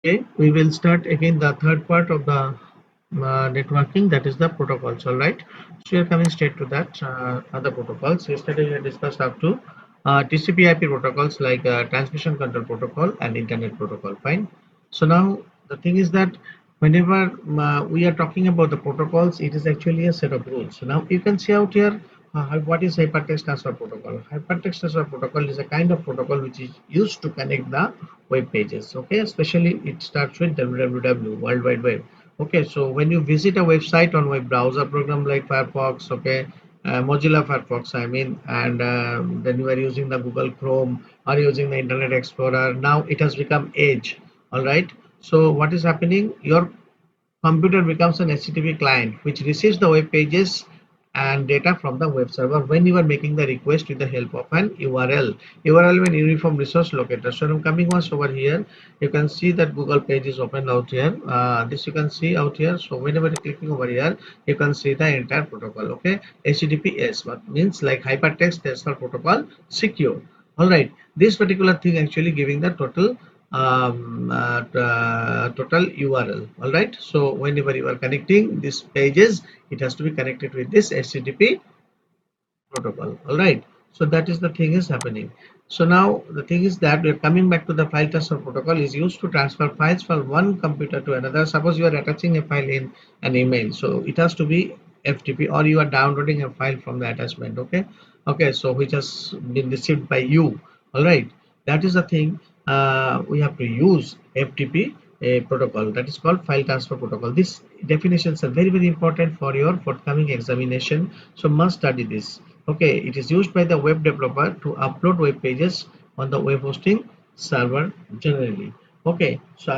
Okay, we will start again the third part of the networking, that is the protocols. All right, so we are coming straight to that. Other protocols. Yesterday we had discussed up to TCP/IP protocols like transmission control protocol and internet protocol. Fine. So now the thing is that whenever we are talking about the protocols, it is actually a set of rules. So now you can see out here what is hypertext transfer protocol. Hypertext transfer protocol is a kind of protocol which is used to connect the web pages. Okay, especially it starts with www, World Wide Web. Okay, so when you visit a website on web browser program like Firefox, okay, Mozilla Firefox, I mean, and then you are using the Google Chrome or using the Internet Explorer. Now it has become Edge. All right. So what is happening? Your computer becomes an HTTP client which receives the web pages and data from the web server when you are making the request with the help of an URL. URL means uniform resource locator. So I'm coming once over here. You can see that Google page is open out here. This you can see out here. So whenever you're clicking over here, you can see the entire protocol. Okay, HTTPS, what means like hypertext transfer protocol secure. All right, this particular thing actually giving the total URL. All right, so whenever you are connecting these pages, it has to be connected with this HTTP protocol. All right, so that is the thing is happening. So now the thing is that we are coming back to the file transfer protocol is used to transfer files from one computer to another. Suppose you are attaching a file in an email, so it has to be FTP, or you are downloading a file from the attachment. Okay, okay, so which has been received by you. All right, that is the thing. We have to use FTP a protocol, that is called file transfer protocol. These definitions are very important for your forthcoming examination, so must study this. Okay, it is used by the web developer to upload web pages on the web hosting server generally. Okay, so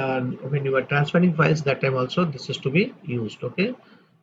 when you are transferring files, that time also this is to be used. Okay,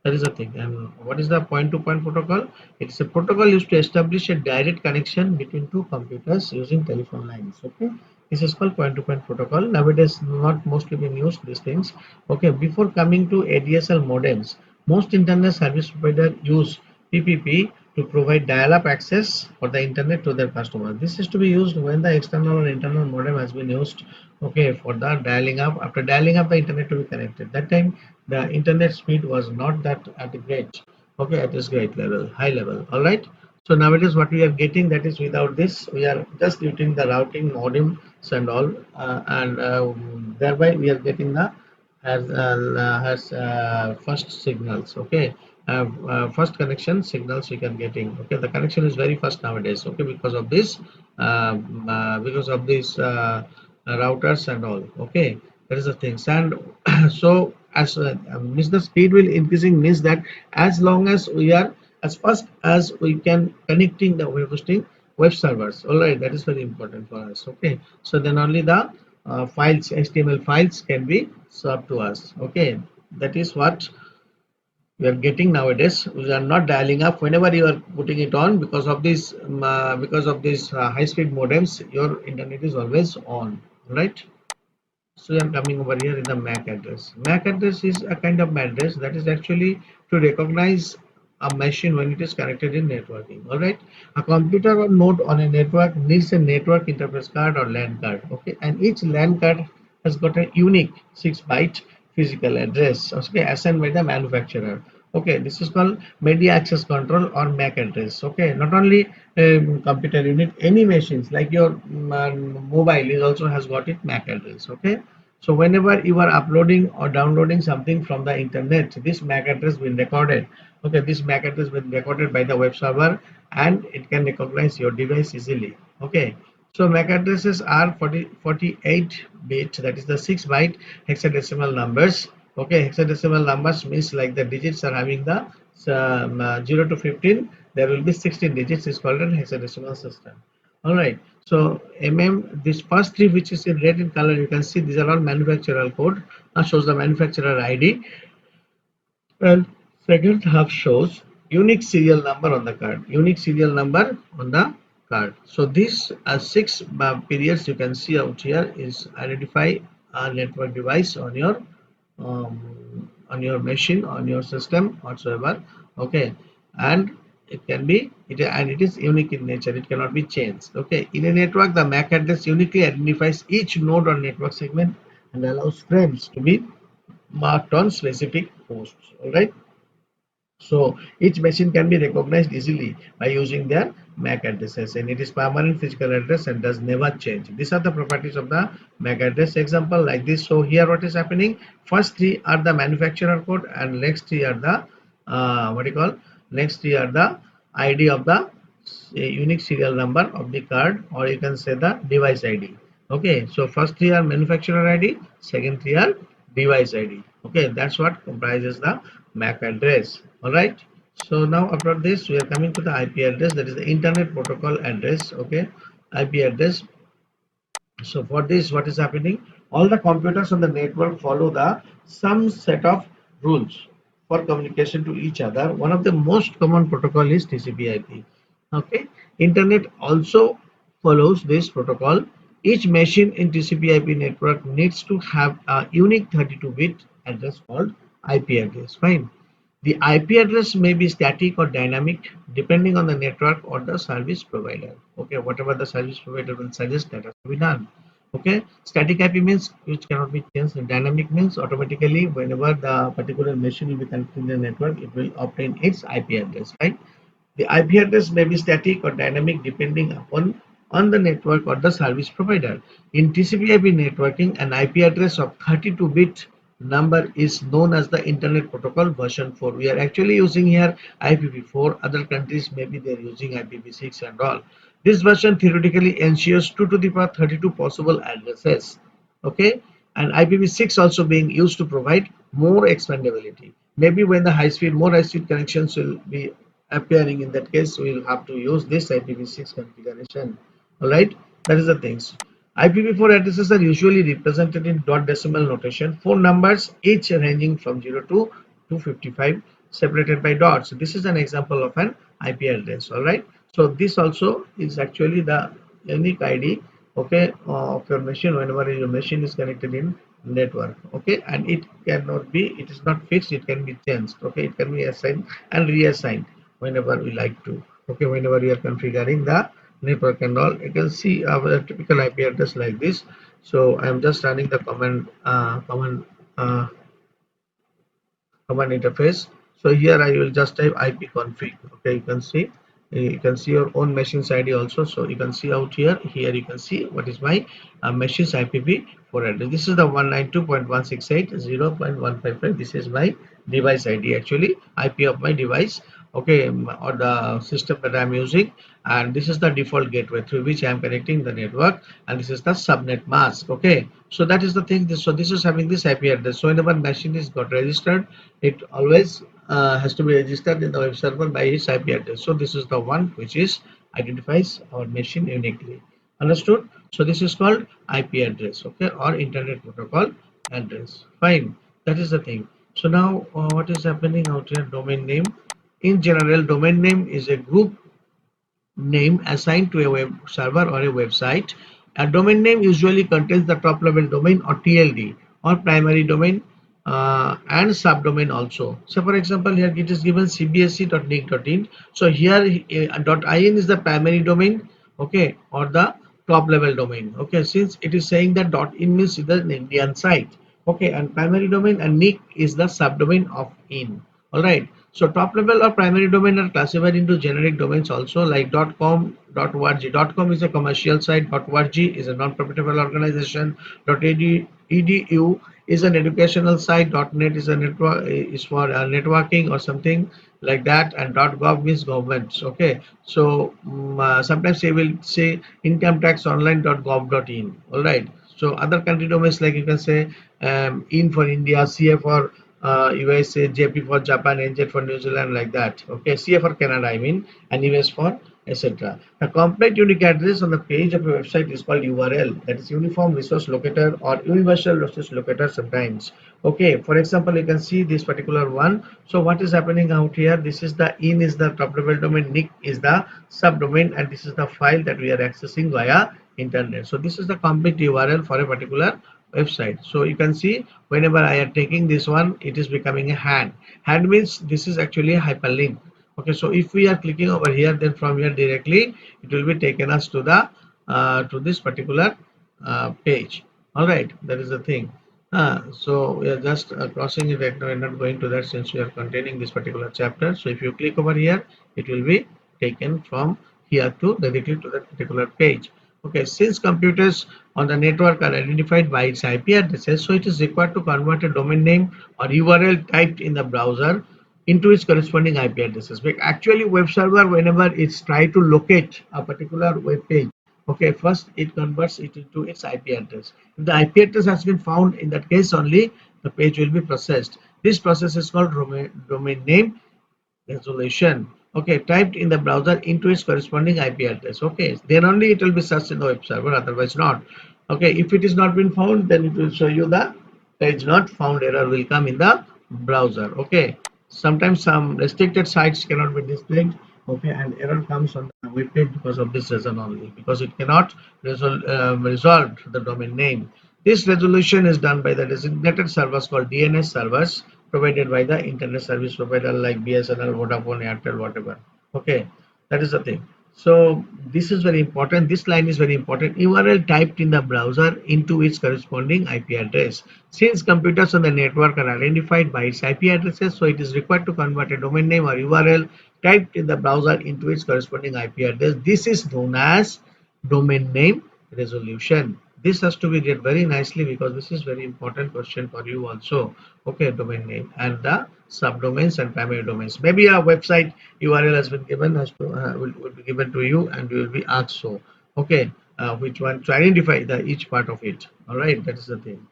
that is the thing. And what is the point-to-point protocol? It's a protocol used to establish a direct connection between two computers using telephone lines. Okay, this is called point-to-point protocol. Nowadays, not mostly being used these things. Okay, before coming to ADSL modems, most internet service provider use PPP to provide dial-up access for the internet to their customers. This is to be used when the external or internal modem has been used, okay, for the dialing up. After dialing up the internet to be connected, that time the internet speed was not that at a great, okay, at this great level, high level. All right. So nowadays what we are getting, that is without this, we are just using the routing modems and all, and thereby we are getting the has first signals. Okay, first connection signals we can getting. Okay, the connection is very fast nowadays. Okay, because of these routers and all. Okay, that is the things. And so as means the speed will increasing, means that as long as we are as fast as we can connecting the web hosting web servers. All right, that is very important for us. Okay, so then only the files, HTML files can be served to us. Okay, that is what we are getting nowadays. We are not dialing up whenever you are putting it on, because of these high speed modems, your internet is always on, right? So I'm coming over here in the MAC address. MAC address is a kind of address that is actually to recognize a machine when it is connected in networking. All right, a computer or node on a network needs a network interface card or LAN card. Okay, and each LAN card has got a unique 6-byte physical address. Okay, assigned by the manufacturer. Okay, this is called media access control or MAC address. Okay, not only computer unit, any machines like your mobile is also has got it MAC address. Okay, so whenever you are uploading or downloading something from the internet, this MAC address will recorded. Okay, this MAC address will be recorded by the web server and it can recognize your device easily. Okay, so MAC addresses are 48 bit, that is the 6-byte hexadecimal numbers. Okay, hexadecimal numbers means like the digits are having the 0 to 15. There will be 16 digits. Is called an hexadecimal system. All right. So this first three, which is in red in color, you can see these are all manufacturer code. Shows the manufacturer ID, and second half shows unique serial number on the card. Unique serial number on the card. So these six periods you can see out here is identify a network device on your machine, on your system whatsoever. Okay, and it is unique in nature, it cannot be changed. Okay, in a network the MAC address uniquely identifies each node or network segment and allows frames to be marked on specific hosts. All right. So each machine can be recognized easily by using their MAC addresses, and it is permanent physical address and does never change. These are the properties of the MAC address. Example like this. So here what is happening? First three are the manufacturer code, and next three are the what do you call? Next three are the ID of the unique serial number of the card, or you can say the device ID. Okay, so first three are manufacturer ID, second three are device ID. Okay, that's what comprises the MAC address. All right. So now after this, we are coming to the IP address, that is the Internet Protocol address. Okay, IP address. So for this, what is happening? All the computers on the network follow the some set of rules for communication to each other. One of the most common protocol is TCP/IP. Okay, Internet also follows this protocol. Each machine in TCP/IP network needs to have a unique 32-bit address called IP address. Fine. The IP address may be static or dynamic depending on the network or the service provider. Okay, whatever the service provider will suggest, that has to be done. Okay, static IP means which cannot be changed, and dynamic means automatically whenever the particular machine will be connected in the network, it will obtain its IP address, right? The IP address may be static or dynamic depending upon on the network or the service provider. In TCP/IP networking, an IP address of 32-bit number is known as the Internet Protocol version 4. We are actually using here IPv4. Other countries maybe they are using IPv6 and all. This version theoretically ensures 2 to the power 32 possible addresses. Okay, and IPv6 also being used to provide more expandability. Maybe when the more high speed connections will be appearing, in that case we will have to use this IPv6 configuration. All right, that is the things. IPv4 addresses are usually represented in dot decimal notation, four numbers each ranging from 0 to 255 separated by dots. This is an example of an IP address. All right, so this also is actually the unique ID, okay, of your machine whenever your machine is connected in network. Okay, and it cannot be, it is not fixed, it can be changed. Okay, it can be assigned and reassigned whenever we like to. Okay, whenever we are configuring the network and all, you can see our typical IP address like this. So I am just running the uh, command interface. So here I will just type ipconfig. Okay, you can see your own machine's ID also. So you can see out here, you can see what is my machine's IPv4 address. This is the 192.168.0.155. This is my device ID, actually IP of my device. Okay, or the system that I am using, and this is the default gateway through which I am connecting the network, and this is the subnet mask. Okay, so that is the thing. So this is having this IP address. So whenever machine is got registered, it always has to be registered in the web server by its IP address. So this is the one which is identifies our machine uniquely. Understood? So this is called IP address, okay, or Internet Protocol address. Fine, that is the thing. So now what is happening out here? Domain name. In general, domain name is a group name assigned to a web server or a website. A domain name usually contains the top level domain or TLD or primary domain and subdomain also. So for example, here it is given cbsc.nic.in. So here .in is the primary domain, okay, or the top level domain. Okay, since it is saying that .in means the Indian site. Okay, and primary domain and nic is the subdomain of in. All right. So top level or primary domain are classified into generic domains also, like .com, .org. .com is a commercial site. .org is a non-profitable organization. .edu is an educational site. .net is a network, is for networking or something like that, and .gov means governments. Okay, so sometimes they will say income tax online.gov.in. All right. So other country domains, like you can say in for India, CA for USA, JP for Japan, NZ for New Zealand, like that. Okay, CA for Canada, I mean, and US for etc. A complete unique address on the page of a website is called URL, that is Uniform Resource Locator or Universal Resource Locator sometimes. Okay, for example, you can see this particular one. So what is happening out here? This is the in is the top level domain, nic is the subdomain, and this is the file that we are accessing via internet. So this is the complete URL for a particular website. So you can see whenever I am taking this one, it is becoming a hand means this is actually a hyperlink. Okay, so if we are clicking over here, then from here directly it will be taken us to the to this particular page. All right, that is the thing. So we are just crossing it right now. We're not going to that since we are containing this particular chapter. So if you click over here, it will be taken from here to directly to that particular page. Okay, since computers on the network are identified by its IP addresses, so it is required to convert a domain name or URL typed in the browser into its corresponding IP addresses. But actually, web server, whenever it's try to locate a particular web page, okay, first it converts it into its IP address. If the IP address has been found, in that case only the page will be processed. This process is called domain name resolution. Okay, typed in the browser into its corresponding IP address. Okay, then only it will be searched in the web server, otherwise not. Okay, if it is not been found, then it will show you the page not found error will come in the browser. Okay, sometimes some restricted sites cannot be displayed. Okay, and error comes on the web page because of this reason only, because it cannot resolve the domain name. This resolution is done by the designated servers called DNS servers provided by the internet service provider like BSNL, Vodafone, Airtel, whatever. Okay, that is the thing. So this is very important. This line is very important. URL typed in the browser into its corresponding IP address. Since computers on the network are identified by its IP addresses, so it is required to convert a domain name or URL typed in the browser into its corresponding IP address. This is known as domain name resolution. This has to be read very nicely because this is very important question for you also. Okay, domain name and the subdomains and primary domains. Maybe a website URL has been given, will be given to you, and you will be asked so. Okay, which one to identify the each part of it. All right, that is the thing.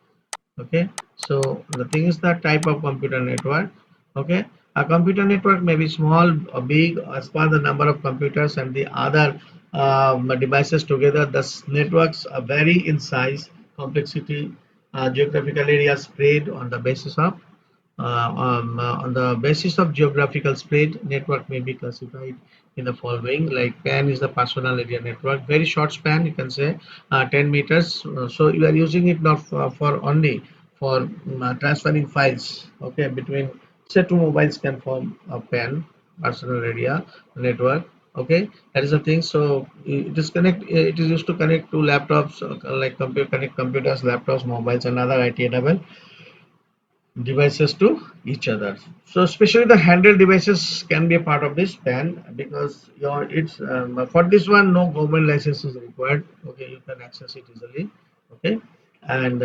Okay, so the thing is that type of computer network. Okay, a computer network may be small or big as per the number of computers and the other devices together. Thus networks vary in size, complexity, geographical area spread on the basis of geographical spread. Network may be classified in the following, like PAN is the personal area network, very short span, you can say 10 meters. So you are using it not for only for transferring files, okay, between say two mobiles can form a PAN, personal area network. Okay, that is the thing. So it is it is used to connect to laptops, like connect computers, laptops, mobiles, and other IT enabled devices to each other. So especially the handheld devices can be a part of this ban, because your it's for this one no government license is required. Okay, you can access it easily. Okay, and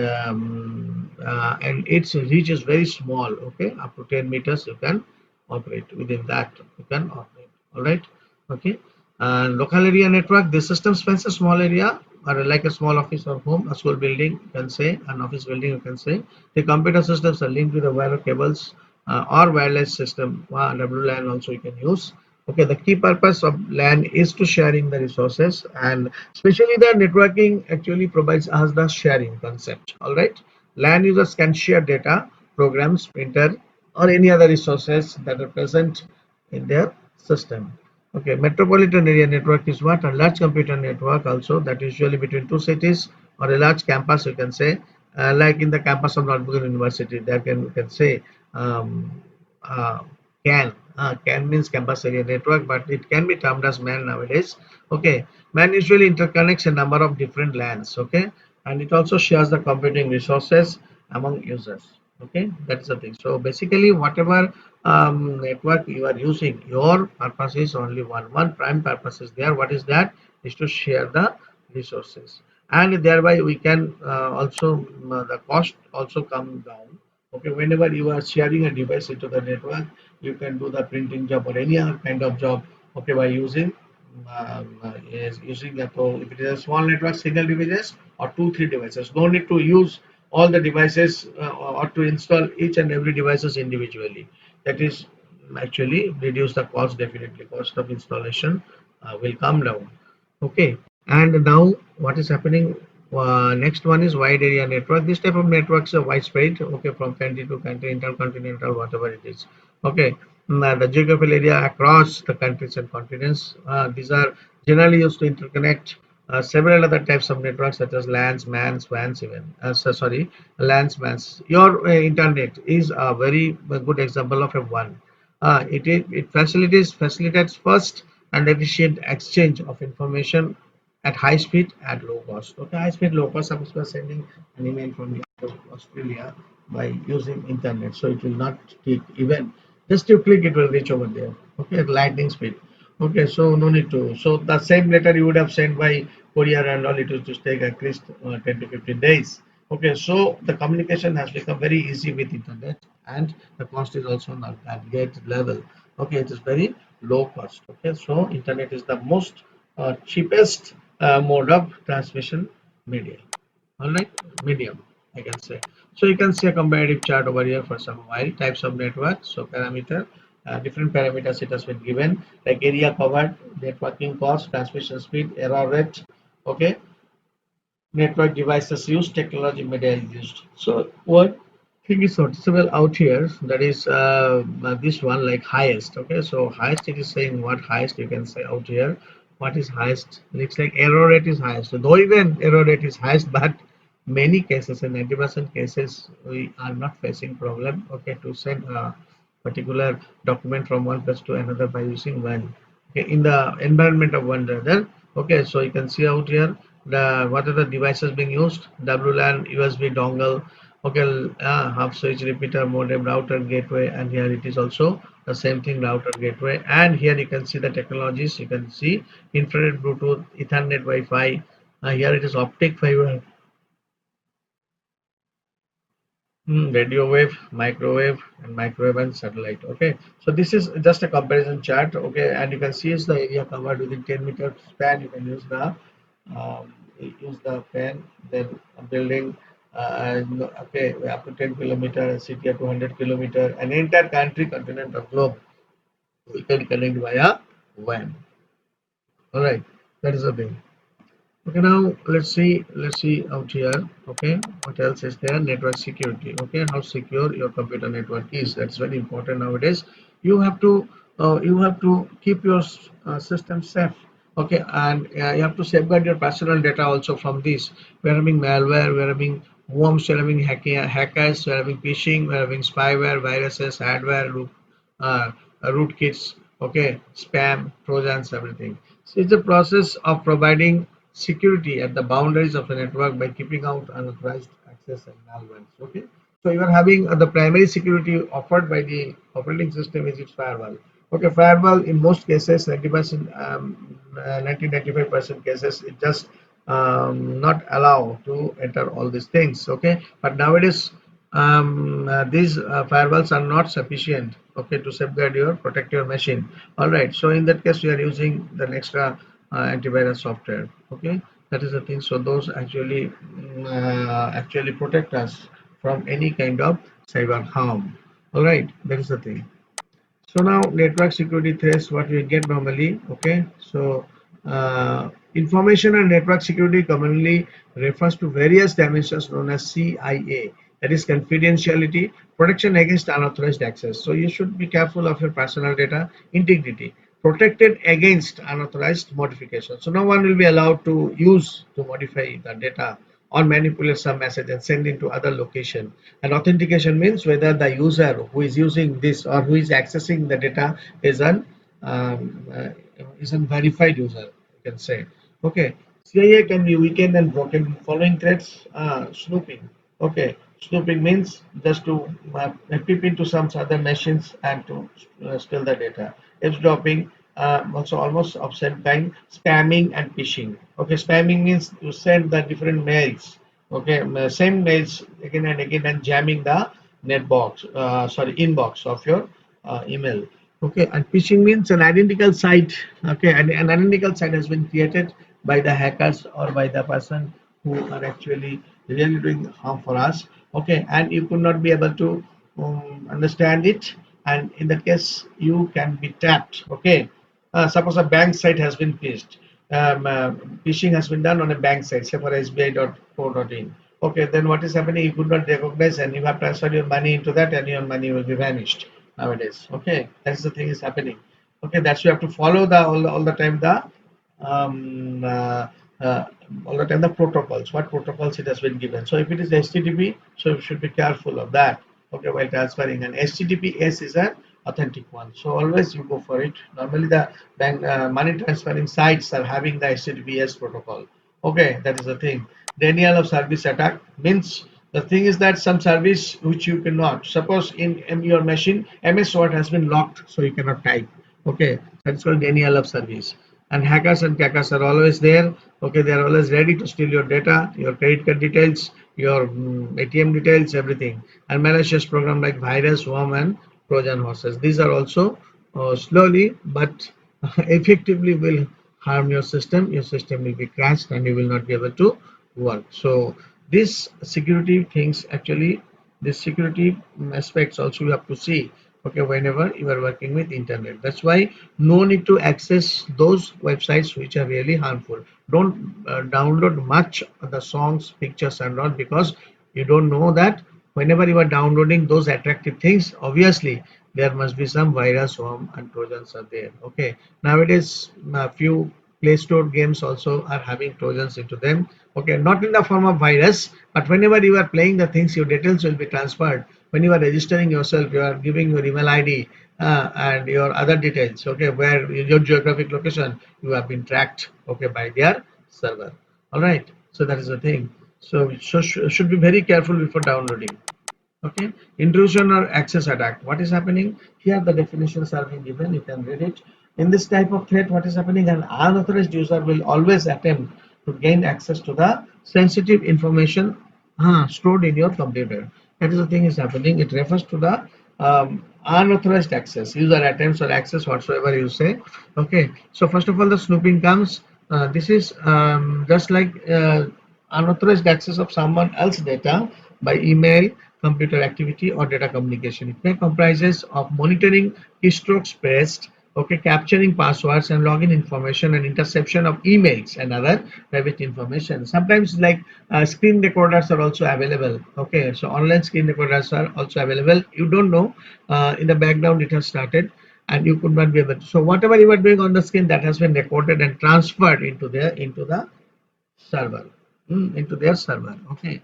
its reach is very small. Okay, up to 10 meters you can operate within that. You can operate. All right. Okay. And local area network. The system spans a small area, or like a small office or home, a school building, you can say, an office building, you can say. The computer systems are linked with the wire cables or wireless system. WLAN also you can use. Okay, the key purpose of LAN is to sharing the resources, and especially the networking actually provides us the sharing concept. All right, LAN users can share data, programs, printer, or any other resources that are present in their system. Okay, metropolitan area network is what? A large computer network also, that usually between two cities or a large campus, you can say, like in the campus of Northern University, there can you can say um, uh, CAN. CAN means campus area network, but it can be termed as MAN nowadays. Okay, MAN usually interconnects a number of different LANs. Okay, and it also shares the computing resources among users. Okay, that's the thing. So basically, whatever network you are using, your purpose is only one prime purpose is there. What is that? Is to share the resources, and thereby we can also the cost also come down. Okay, whenever you are sharing a device into the network, you can do the printing job or any other kind of job, okay, by using is using that. So if it is a small network, single devices or two three devices, no need to use all the devices or to install each and every devices individually. That is actually reduce the cost. Definitely cost of installation will come down. Okay, and now what is happening? Next one is wide area network. This type of networks are widespread. Okay, from country to country, intercontinental, whatever it is. Okay, the geographical area across the countries and continents. These are generally used to interconnect several other types of networks such as LANs, MANs, WANs, even. Sorry, LANs, MANs. Your internet is a very good example of a one. It facilitates fast and efficient exchange of information at high speed at low cost. Okay, high speed, low cost. Suppose you are sending an email from to Australia by using internet. So it will not take even just you click, it will reach over there. Okay, at lightning speed. Okay, so no need to. So the same letter you would have sent by courier and all, it will just take at least 10 to 15 days. Okay, so the communication has become very easy with internet, and the cost is also not at great level. Okay, it is very low cost. Okay, so internet is the most cheapest mode of transmission media. All right, medium, I can say. So you can see a comparative chart over here for some while types of network. So parameter, different parameters it has been given, like area covered, networking cost, transmission speed, error rate. Okay, network devices used, technology media used. So what thing is noticeable out here, that is this one, like highest. Okay, so highest, it is saying what highest you can say out here. What is highest? Looks like error rate is highest. So though even error rate is highest, but many cases, in 90% cases, we are not facing problem. Okay, to send a particular document from one place to another by using one. Okay, in the environment of one rather. Okay, so you can see out here the what are the devices being used: WLAN, USB dongle. Okay, half switch, repeater, modem, router, gateway, and here it is also the same thing, router, gateway. And here you can see the technologies. You can see infrared, Bluetooth, Ethernet, Wi-Fi. Here it is optic fiber, radio wave, microwave and satellite. Okay, so this is just a comparison chart. Okay, and you can see is the area covered within 10-meter span. You can use the pen, then a building, okay, up to 10 kilometer, city up to 100 kilometer, an entire country, continent or globe. We can connect via WAN. All right, that is the thing. Okay, now let's see out here. Okay, what else is there? Network security. Okay, how secure your computer network is. That's very important nowadays. You have to keep your system safe. Okay, and you have to safeguard your personal data also from this. We're having malware, we're having worms, we're having hackers, we're having phishing, we're having spyware, viruses, adware, uh, rootkits, okay, spam, trojans, everything. So it's a process of providing security at the boundaries of the network by keeping out unauthorized access and malware. Okay, so you are having the primary security offered by the operating system is its firewall. Okay, firewall in most cases, 90%, 90-95% cases, it just not allow to enter all these things. Okay, but nowadays these firewalls are not sufficient, okay, to safeguard your protect your machine. All right, so in that case we are using the extra antivirus software. Okay, that is the thing. So those actually protect us from any kind of cyber harm. All right, that is the thing. So now network security threats, what we get normally. Okay, so information and network security commonly refers to various dimensions known as CIA, that is confidentiality, protection against unauthorized access. So you should be careful of your personal data integrity, protected against unauthorized modification. So no one will be allowed to use to modify the data or manipulate some message and send it to other location. And authentication means whether the user who is using this or who is accessing the data um, uh, is an verified user, you can say. Okay, CIA can be weakened and broken. Following threats: snooping. Okay, snooping means just to peep into some other machines and to steal the data. Eavesdropping, also almost of same kind. Spamming and phishing. Okay, spamming means you send the different mails. Okay, same mails again and again and jamming the net box, sorry, inbox of your email. Okay, and phishing means an identical site. Okay, and an identical site has been created by the hackers or by the person who are actually really doing harm for us. Okay, and you could not be able to understand it, and in that case you can be tapped. Okay, suppose a bank site has been phished. Phishing has been done on a bank site, say for sbi.co.in. Okay, then what is happening? You could not recognize, and you have transferred your money into that, and your money will be vanished nowadays. Okay, that's the thing is happening. Okay, that's you have to follow the all the time the um, uh, uh, all the time the protocols, what protocols it has been given. So if it is HTTP, so you should be careful of that. Okay, while transferring, and HTTPS is an authentic one, so always you go for it. Normally the bank money transferring sites are having the HTTPS protocol. Okay, that is the thing. Denial of service attack means The thing is that some service which you cannot, suppose in your machine MS Word has been locked, so you cannot type. Okay, that's called denial of service. And hackers and crackers are always there. Okay, they are always ready to steal your data, your credit card details, your ATM details, everything. And malicious program like virus, worm, and Trojan horses. These are also slowly but effectively will harm your system. Your system will be crashed and you will not be able to work. So this security things actually, this security aspects also you have to see, okay, whenever you are working with internet. That's why no need to access those websites which are really harmful. Don't download much of the songs, pictures and all, because you don't know that whenever you are downloading those attractive things, obviously there must be some virus, worm and trojans are there. Okay, nowadays a few Play Store games also are having trojans into them. Okay, not in the form of virus, but whenever you are playing the things, your details will be transferred. When you are registering yourself, you are giving your email ID and your other details. Okay, where your geographic location, you have been tracked. Okay, by their server. All right, so that is the thing. So should be very careful before downloading. Okay, intrusion or access attack. What is happening here? The definitions are being given, you can read it. In this type of threat, what is happening? An unauthorized user will always attempt to gain access to the sensitive information stored in your computer. That is the thing is happening. It refers to the unauthorized access, user attempts or access whatsoever you say. Okay, so first of all the snooping comes. This is just like unauthorized access of someone else's data by email, computer activity or data communication. It may comprises of monitoring keystrokes pressed, okay, capturing passwords and login information and interception of emails and other private information. Sometimes like screen recorders are also available. Okay, so online screen recorders are also available. You don't know in the background it has started and you could not be able to. So whatever you are doing on the screen, that has been recorded and transferred into the server, into their server. Okay,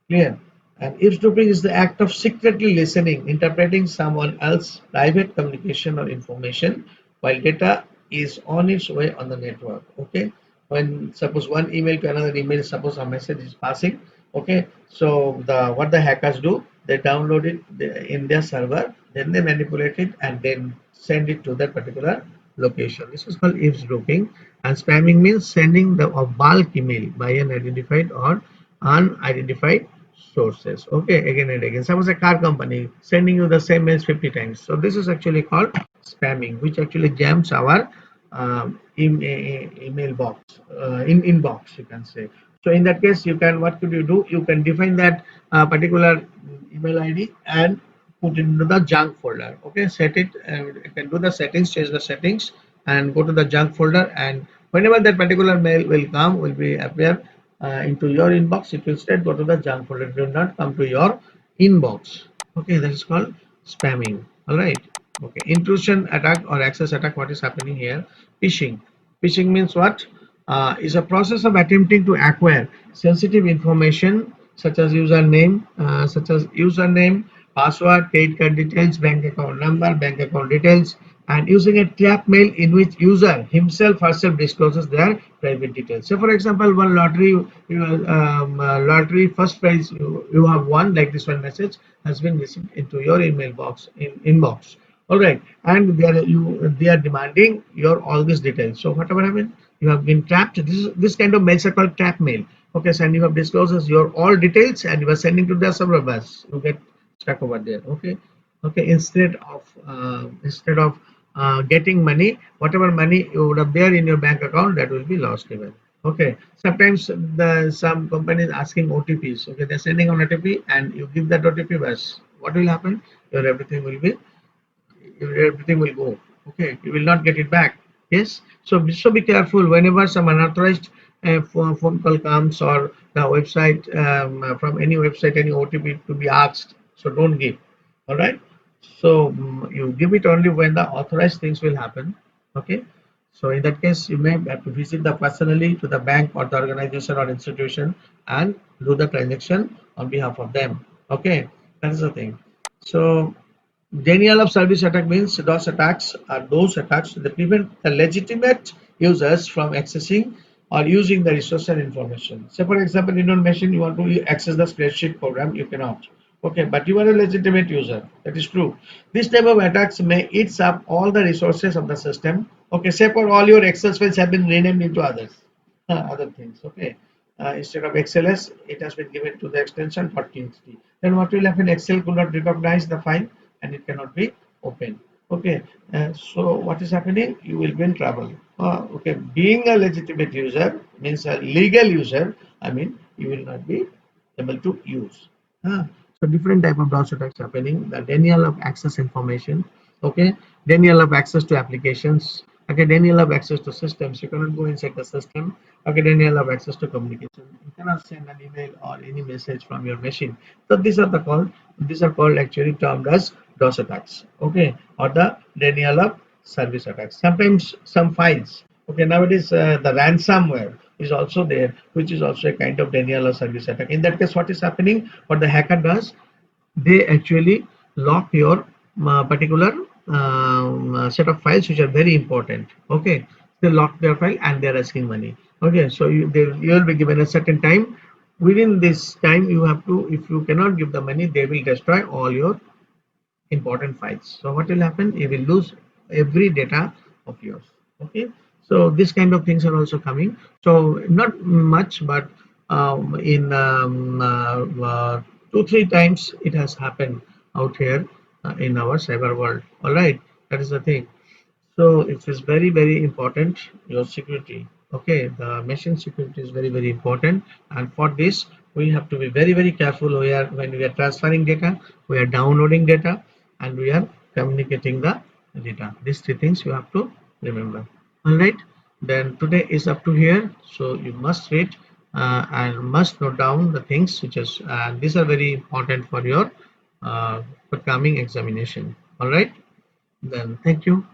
clear. And eavesdropping is the act of secretly listening, interpreting someone else's private communication or information while data is on its way on the network. Okay, when suppose one email to another email, suppose a message is passing. Okay, so what the hackers do, they download it in their server, then they manipulate it and then send it to that particular location. This is called eavesdropping. And spamming means sending a bulk email by an identified or unidentified sources. Okay, again and again. Suppose a car company sending you the same mails 50 times. So this is actually called spamming, which actually jams our email box, in inbox, you can say. So in that case, you can, what could you do? You can define that particular email ID and put it into the junk folder. Okay, set it. You can do the settings, change the settings, and go to the junk folder. And whenever that particular mail will come, will be appear into your inbox, it will instead go to the junk folder. It will not come to your inbox. Okay, that is called spamming. All right. Okay, intrusion attack or access attack. What is happening here? Phishing. Phishing means what? Is a process of attempting to acquire sensitive information such as username, password, credit card details, bank account number, bank account details, and using a trap mail in which user himself herself discloses their private details. So, for example, one lottery first prize you have won, like this one message has been received into your email box in inbox. All right, and they are demanding your all these details. So whatever happened, you have been trapped. This kind of mails are called trap mail. Okay, so and you have discloses your all details and you are sending to the server bus. You get stuck over there. Okay, okay. Instead of getting money, whatever money you would have there in your bank account, that will be lost even. Okay, sometimes some companies asking OTPs. Okay, they're sending an OTP and you give that OTP bus. What will happen? Your everything will go. Okay, you will not get it back. Yes, so be careful whenever some unauthorized phone call comes or the website, from any website, any OTP to be asked, so don't give. All right, so you give it only when the authorized things will happen. Okay, so in that case you may have to visit the personally to the bank or the organization or institution and do the transaction on behalf of them. Okay, that is the thing. So denial of service attack means those attacks that prevent the legitimate users from accessing or using the resource and information. Say for example, in your machine you want to access the spreadsheet program, you cannot. Okay, but you are a legitimate user. That is true. This type of attacks may eats up all the resources of the system. Okay, say for all your Excel files have been renamed into others, other things. Okay, instead of XLS, it has been given to the extension for TXT. Then what will happen? Excel could not recognize the file and it cannot be opened. Okay, so what is happening? You will be in trouble. Okay, being a legitimate user means a legal user. I mean, you will not be able to use. So different type of DOS attacks happening. The denial of access information. Okay, denial of access to applications. Okay, denial of access to systems. You cannot go inside the system. Okay, denial of access to communication. You cannot send an email or any message from your machine. So these are the called. These are called actually termed as DOS attacks. Okay, or the denial of service attacks. Sometimes some files. Okay, nowadays the ransomware is also there, which is also a kind of denial of service attack. In that case, what is happening? What the hacker does, they actually lock your particular set of files which are very important. Okay, they lock their file and they're asking money. Okay, so you will be given a certain time. Within this time, you have to, if you cannot give the money, they will destroy all your important files. So what will happen? You will lose every data of yours. Okay. So this kind of things are also coming. So not much, but in 2 3 times it has happened out here in our cyber world. All right, that is the thing. So it is very, very important, your security. Okay, the machine security is very, very important. And for this, we have to be very, very careful. We are when we are transferring data, we are downloading data, and we are communicating the data. These three things you have to remember. All right. Then today is up to here. So you must read and must note down the things which is these are very important for your upcoming examination. All right. Then thank you.